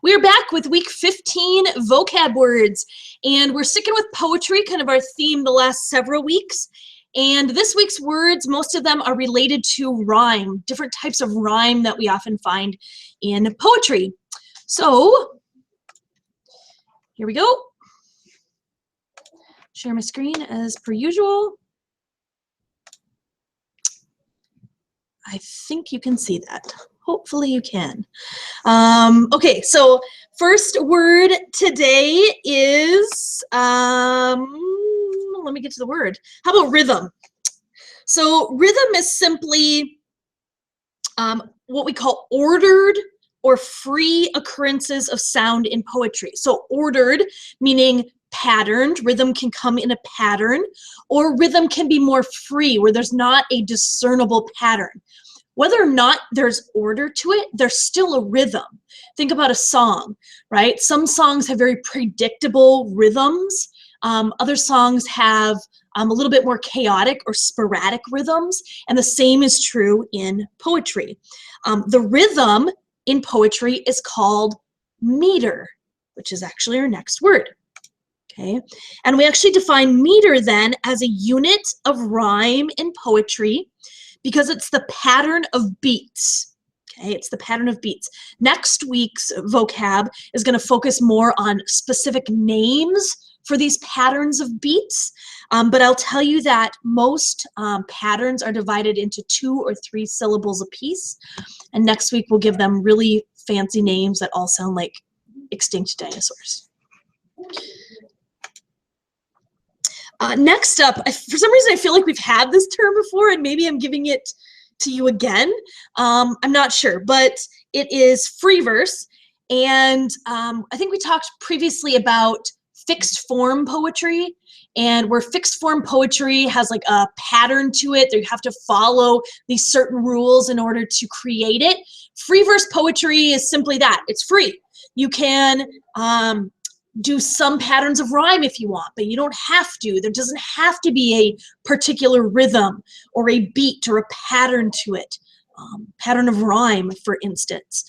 We are back with week 15 vocab words, and we're sticking with poetry, kind of our theme the last several weeks. And this week's words, most of them are related to rhyme, different types of rhyme that we often find in poetry. So here we go. Share my screen as per usual. I think you can see that. Hopefully you can. Okay, so first word today is, let me get to the word. How about rhythm? So rhythm is simply what we call ordered or free occurrences of sound in poetry. So ordered, meaning patterned. Rhythm can come in a pattern, or rhythm can be more free, where there's not a discernible pattern. Whether or not there's order to it, there's still a rhythm. Think about a song, right? Some songs have very predictable rhythms. Other songs have a little bit more chaotic or sporadic rhythms, and the same is true in poetry. The rhythm in poetry is called meter, which is actually our next word. Okay, and we actually define meter then as a unit of rhyme in poetry, because it's the pattern of beats. Okay, it's the pattern of beats. Next week's vocab is going to focus more on specific names for these patterns of beats, but I'll tell you that most patterns are divided into 2 or 3 syllables apiece, and next week we'll give them really fancy names that all sound like extinct dinosaurs. Next up, for some reason I feel like we've had this term before, and maybe I'm giving it to you again. I'm not sure, but it is free verse. And I think we talked previously about fixed form poetry, and where fixed form poetry has like a pattern to it, that you have to follow these certain rules in order to create it. Free verse poetry is simply that. It's free. You can do some patterns of rhyme if you want, but you don't have to. There doesn't have to be a particular rhythm or a beat or a pattern to it. Pattern of rhyme, for instance.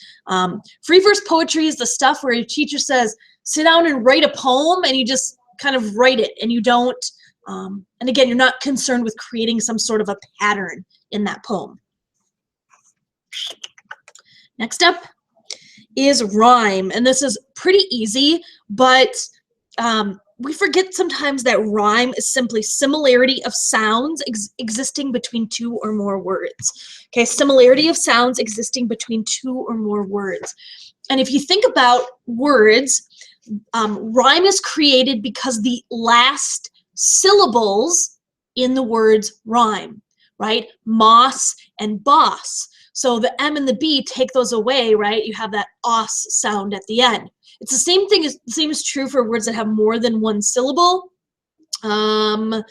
Free verse poetry is the stuff where your teacher says, sit down and write a poem, and you just kind of write it, and you don't, and again, you're not concerned with creating some sort of a pattern in that poem. Next up is rhyme, and this is pretty easy, but we forget sometimes that rhyme is simply similarity of sounds existing between 2 or more words. Okay, similarity of sounds existing between 2 or more words. And if you think about words, rhyme is created because the last syllables in the words rhyme, right? Moss and boss. So the M and the B, take those away, right? You have that os sound at the end. It's the same thing, the same is true for words that have more than one syllable. I'm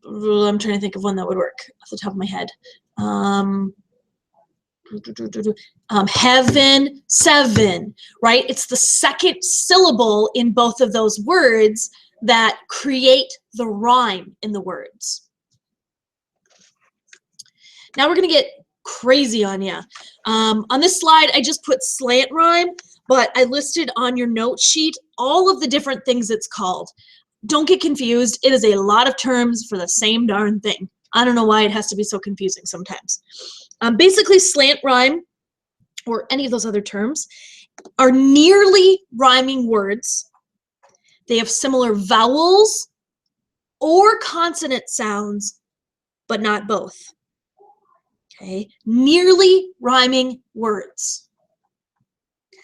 trying to think of one that would work off the top of my head. Heaven, seven, right? It's the second syllable in both of those words that create the rhyme in the words. Now we're going to get crazy on you. On this slide, I just put slant rhyme, but I listed on your note sheet all of the different things it's called. Don't get confused. It is a lot of terms for the same darn thing. I don't know why it has to be so confusing sometimes. Basically, slant rhyme, or any of those other terms, are nearly rhyming words. They have similar vowels or consonant sounds, but not both. Okay, nearly rhyming words.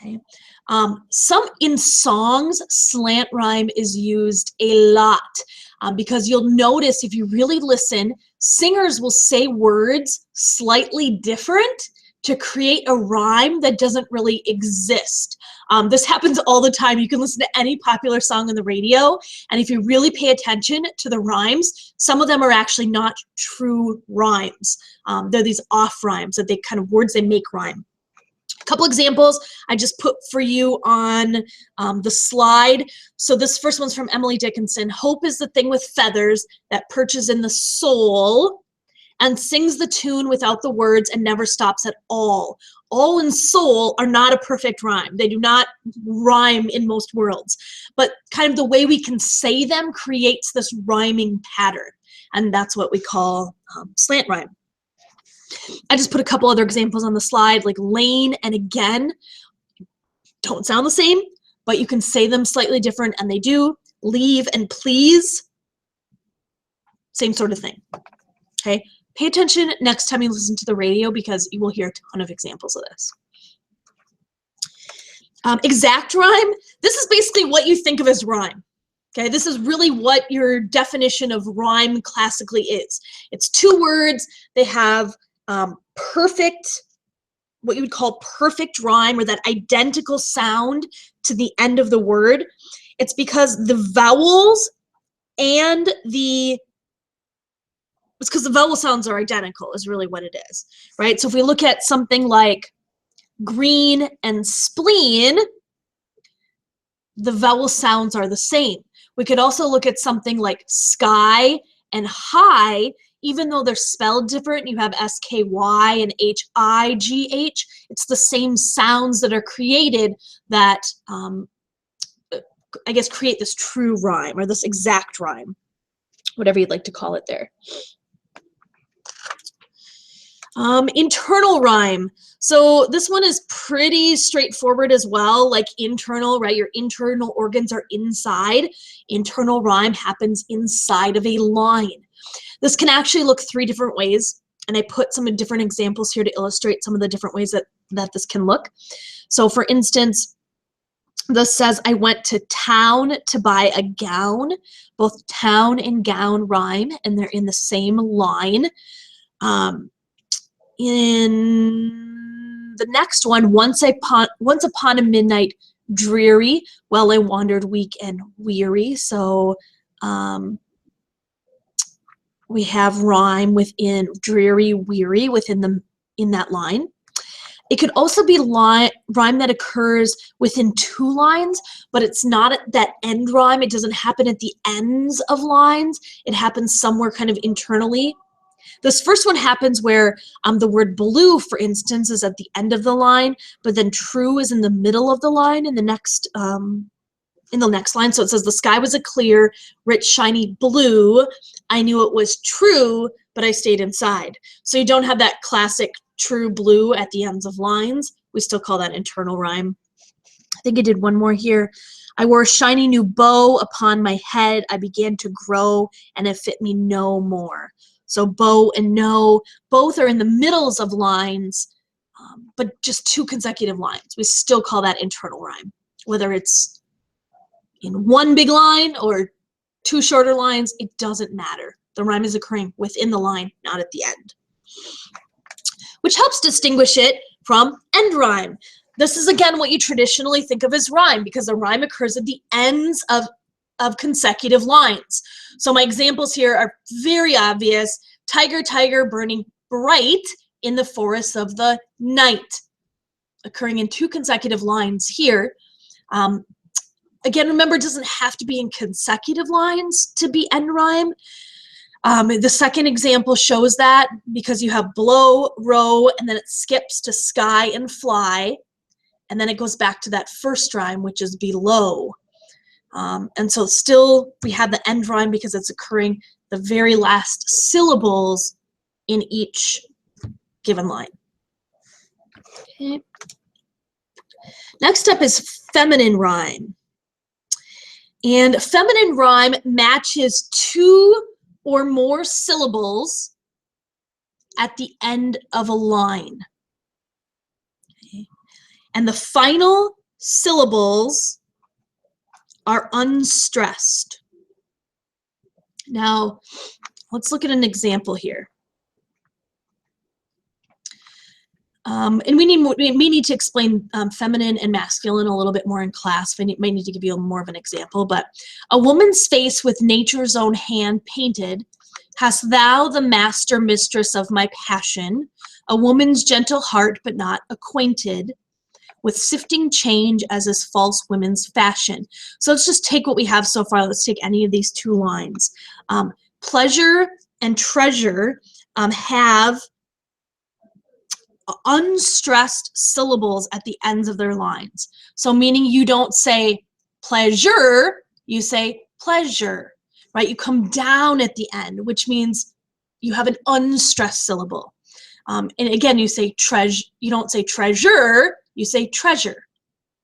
Okay, some in songs, slant rhyme is used a lot because you'll notice if you really listen, singers will say words slightly different to create a rhyme that doesn't really exist. This happens all the time. You can listen to any popular song on the radio, and if you really pay attention to the rhymes, some of them are actually not true rhymes. They're these off rhymes, that they kind of words they make rhyme. A couple examples I just put for you on the slide. So this first one's from Emily Dickinson. Hope is the thing with feathers that perches in the soul and sings the tune without the words and never stops at all. All and soul are not a perfect rhyme. They do not rhyme in most worlds, but kind of the way we can say them creates this rhyming pattern, and that's what we call slant rhyme. I just put a couple other examples on the slide, like lane and again. Don't sound the same, but you can say them slightly different, and they do. Leave and please, same sort of thing. Okay, pay attention next time you listen to the radio because you will hear a ton of examples of this. Exact rhyme, this is basically what you think of as rhyme. Okay, this is really what your definition of rhyme classically is. It's two words, they have perfect, what you would call perfect rhyme, or that identical sound to the end of the word. It's because the vowels and it's because the vowel sounds are identical is really what it is, right? So if we look at something like green and spleen, the vowel sounds are the same. We could also look at something like sky and high. Even though they're spelled different, you have S-K-Y and H-I-G-H, it's the same sounds that are created that, I guess, create this true rhyme or this exact rhyme, whatever you'd like to call it there. Internal rhyme. So this one is pretty straightforward as well, like internal, right? Your internal organs are inside. Internal rhyme happens inside of a line. This can actually look three different ways, and I put some different examples here to illustrate some of the different ways that this can look. So for instance, this says, I went to town to buy a gown. Both town and gown rhyme, and they're in the same line. In the next one, once upon a midnight dreary, well, I wandered weak and weary. So we have rhyme within dreary, weary in that line. It could also be rhyme that occurs within two lines, but it's not that end rhyme. It doesn't happen at the ends of lines. It happens somewhere kind of internally. This first one happens where the word blue, for instance, is at the end of the line, but then true is in the middle of the line in the next line. So it says, the sky was a clear, rich, shiny blue. I knew it was true, but I stayed inside. So you don't have that classic true blue at the ends of lines. We still call that internal rhyme. I think I did one more here. I wore a shiny new bow upon my head. I began to grow, and it fit me no more. So bow and no, both are in the middles of lines, but just two consecutive lines. We still call that internal rhyme, whether it's in one big line or two shorter lines, it doesn't matter. The rhyme is occurring within the line, not at the end, which helps distinguish it from end rhyme. This is, again, what you traditionally think of as rhyme, because the rhyme occurs at the ends of consecutive lines. So my examples here are very obvious. Tiger, tiger, burning bright in the forest of the night, occurring in two consecutive lines here. Again, remember, it doesn't have to be in consecutive lines to be end rhyme. The second example shows that because you have blow, row, and then it skips to sky and fly, and then it goes back to that first rhyme, which is below. And so still we have the end rhyme because it's occurring the very last syllables in each given line. Okay. Next up is feminine rhyme. And feminine rhyme matches two or more syllables at the end of a line. Okay. And the final syllables are unstressed. Now, let's look at an example here. And we need to explain feminine and masculine a little bit more in class. We may need to give you more of an example, but a woman's face with nature's own hand painted, hast thou the master mistress of my passion, a woman's gentle heart but not acquainted, with sifting change as is false women's fashion. So let's just take what we have so far. Let's take any of these two lines. Pleasure and treasure have unstressed syllables at the ends of their lines. So meaning you don't say pleasure, you say pleasure, right? You come down at the end, which means you have an unstressed syllable. And again, you say you don't say treasure, you say treasure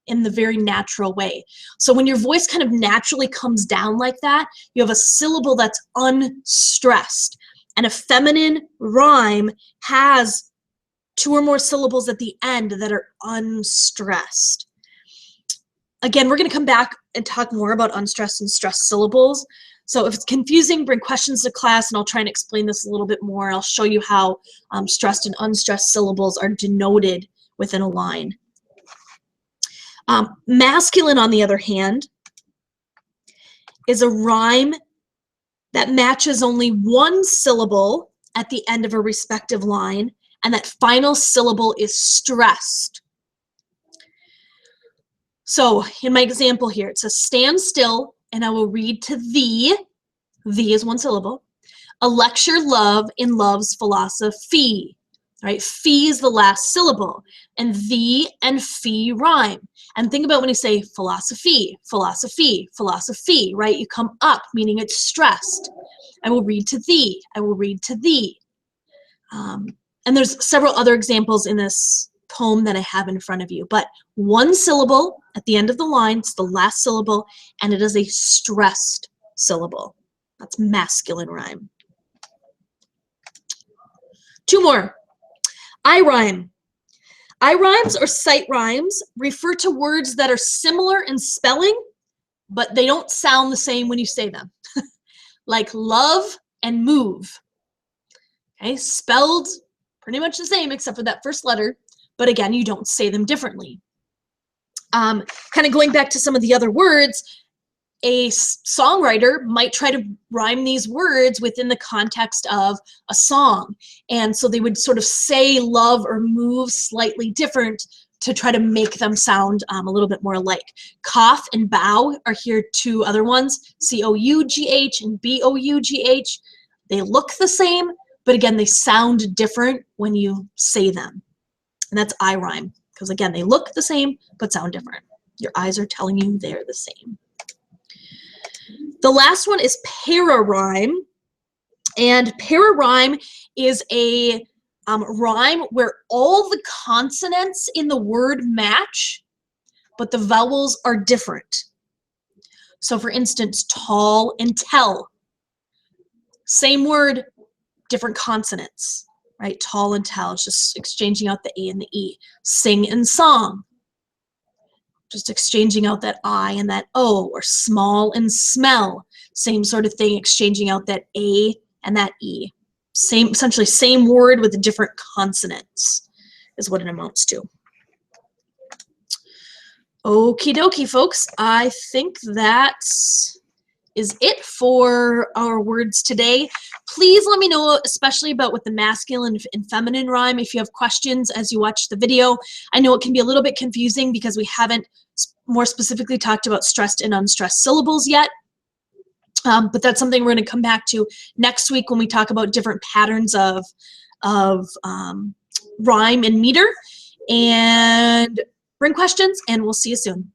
in the very natural way. So when your voice kind of naturally comes down like that, you have a syllable that's unstressed. And a feminine rhyme has 2 or more syllables at the end that are unstressed. Again, we're going to come back and talk more about unstressed and stressed syllables. So if it's confusing, bring questions to class and I'll try and explain this a little bit more. I'll show you how stressed and unstressed syllables are denoted within a line. Masculine, on the other hand, is a rhyme that matches only 1 syllable at the end of a respective line, and that final syllable is stressed. So in my example here, it says, stand still and I will read to thee, thee is 1 syllable, a lecture love in love's philosophy, right? Fee is the last syllable, and thee and fee rhyme. And think about when you say philosophy, philosophy, philosophy, right? You come up, meaning it's stressed. I will read to thee, I will read to thee. And there's several other examples in this poem that I have in front of you, but 1 syllable at the end of the line, it's the last syllable, and it is a stressed syllable. That's masculine rhyme. 2 more. I rhyme. I rhymes or sight rhymes refer to words that are similar in spelling, but they don't sound the same when you say them. Like love and move. Okay, spelled pretty much the same except for that first letter, but again, you don't say them differently. Kind of going back to some of the other words, a songwriter might try to rhyme these words within the context of a song. And so they would sort of say love or move slightly different to try to make them sound a little bit more alike. Cough and bow are here 2 other ones, C-O-U-G-H and B-O-U-G-H. They look the same, but again, they sound different when you say them. And that's I rhyme, because again, they look the same, but sound different. Your eyes are telling you they're the same. The last one is para-rhyme, and para-rhyme is a rhyme where all the consonants in the word match, but the vowels are different. So for instance, tall and tell, same word, different consonants, right? Tall and tell, it's just exchanging out the A and the E. Sing and song, just exchanging out that I and that O, or small and smell, same sort of thing, exchanging out that A and that E. Same, essentially same word with the different consonants is what it amounts to. Okie dokie, folks. I think that is it for our words today. Please let me know, especially about with the masculine and feminine rhyme, if you have questions as you watch the video. I know it can be a little bit confusing because we haven't more specifically talked about stressed and unstressed syllables yet. But that's something we're going to come back to next week when we talk about different patterns of rhyme and meter. And bring questions, and we'll see you soon.